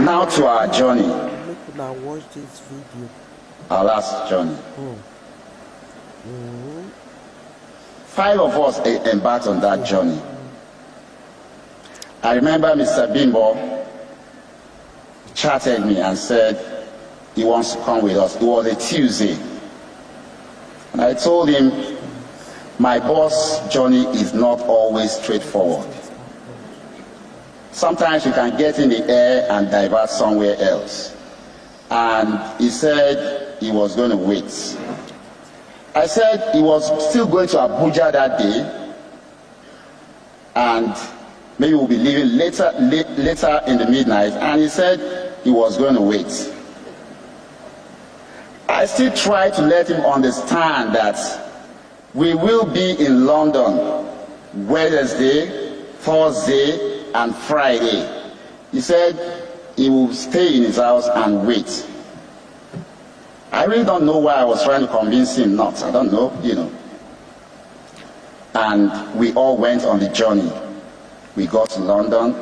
Now to our journey. Now watch this video. Our last journey. 5 of us embarked on that journey. I remember Mr. Bimbo chatted me and said he wants to come with us. It was a Tuesday. And I told him, my boss' journey is not always straightforward. Sometimes you can get in the air and divert somewhere else. And he said he was going to wait. I said he was still going to Abuja that day, and maybe we'll be leaving later in the midnight, and he said he was going to wait. I still try to let him understand that we will be in London Wednesday, Thursday, and Friday. He said he will stay in his house and wait. I really don't know why I was trying to convince him not. I don't know, you know. And we all went on the journey. We got to London.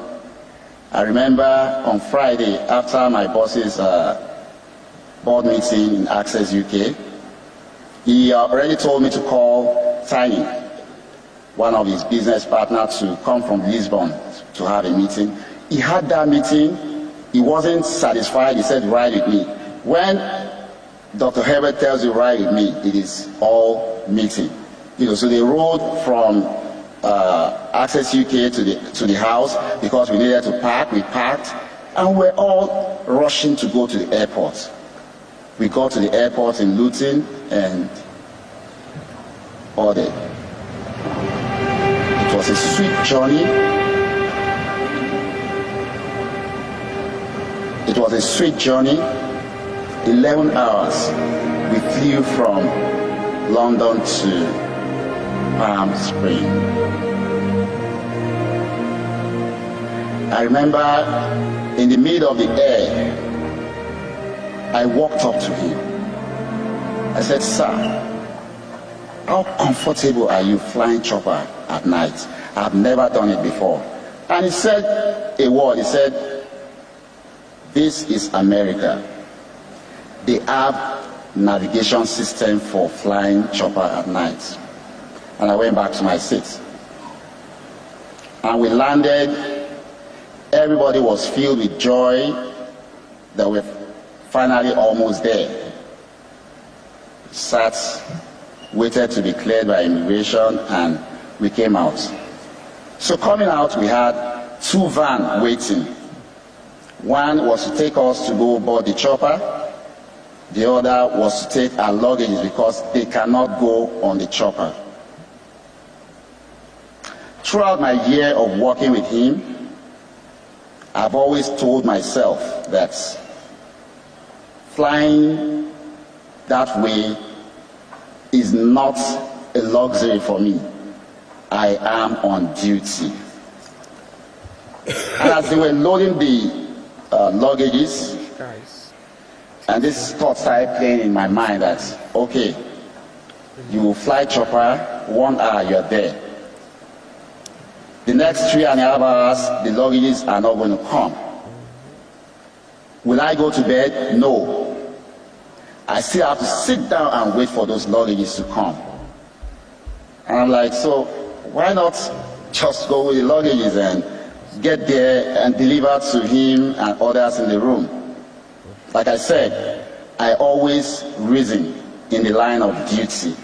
I remember on Friday, after my boss's board meeting in Access UK, he already told me to call Tiny, one of his business partners, to come from Lisbon to have a meeting. He had that meeting. He wasn't satisfied. He said, ride with me. When Dr. Herbert tells you ride with me, it is all meeting. You know, so they rode from Access UK to the house because we needed to park. We parked, and we're all rushing to go to the airport. We got to the airport in Luton and ordered. It was a sweet journey. It was a sweet journey. 11 hours. We flew from London to Palm Springs. I remember in the middle of the air, I walked up to him. I said, sir, how comfortable are you flying chopper at night? I've never done it before. And he said a word. He said, this is America. They have navigation system for flying chopper at night. And I went back to my seat. And we landed. Everybody was filled with joy that we're finally almost there. Sat, waited to be cleared by immigration, and we came out. So coming out, we had 2 vans waiting. One was to take us to go board the chopper. The other was to take our luggage because they cannot go on the chopper. Throughout my year of working with him, I've always told myself that flying that way is not a luxury for me. I am on duty. And as they were loading the luggages, and this thought started playing in my mind that, okay, you will fly chopper, 1 hour you're there. The next 3.5 hours, the luggages are not going to come. Will I go to bed? No. I still have to sit down and wait for those luggages to come. And I'm like, so why not just go with the luggages and get there and deliver to him and others in the room? Like I said, I always reason in the line of duty.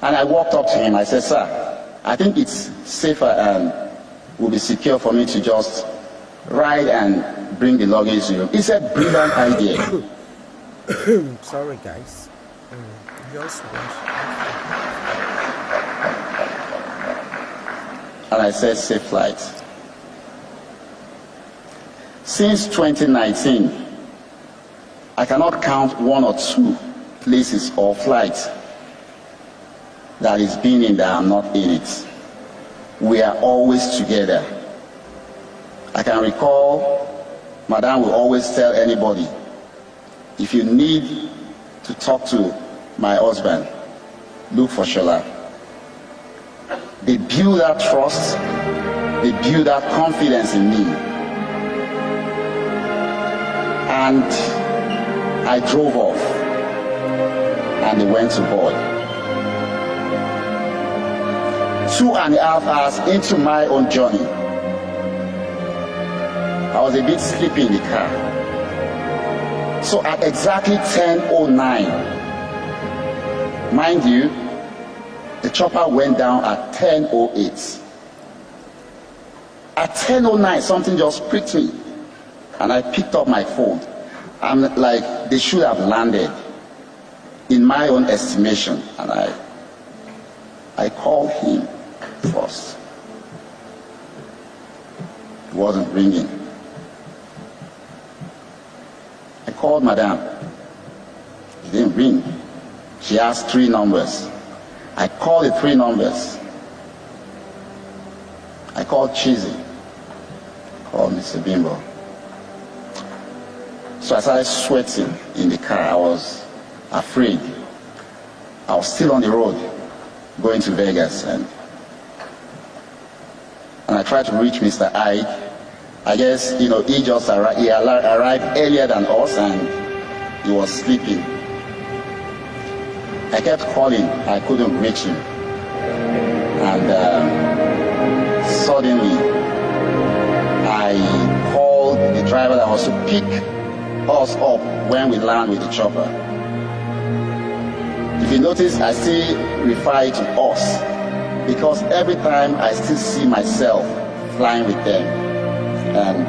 And I walked up to him. I said, sir, I think it's safer and will be secure for me to just ride and bring the luggage to you. He said, brilliant idea. Sorry, guys. Just And I said, safe flight. Since 2019, I cannot count 1 or 2 places or flights that is being in that I'm not in it. We are always together. I can recall, Madam will always tell anybody, if you need to talk to my husband, look for Shola. They build that trust, they build that confidence in me. And I drove off, and they went to board. 2.5 hours into my own journey, I was a bit sleepy in the car. So at exactly 10:09, mind you, the chopper went down at 10:08. At 10:09, something just pricked me, and I picked up my phone. I'm like, they should have landed, in my own estimation, and I called him first. It wasn't ringing. I called Madame. It didn't ring. She asked 3 numbers. I called the 3 numbers. I called Cheesy. I called Mr. Bimbo. So I started sweating in the car. I was afraid. I was still on the road going to Vegas, and I tried to reach Mr. Ike. I guess, he just arrived. He arrived earlier than us, and he was sleeping. I kept calling. I couldn't reach him. And suddenly, I called the driver that was to pick us up when we land with the chopper. If you notice, I still refer to us, because every time I still see myself flying with them. And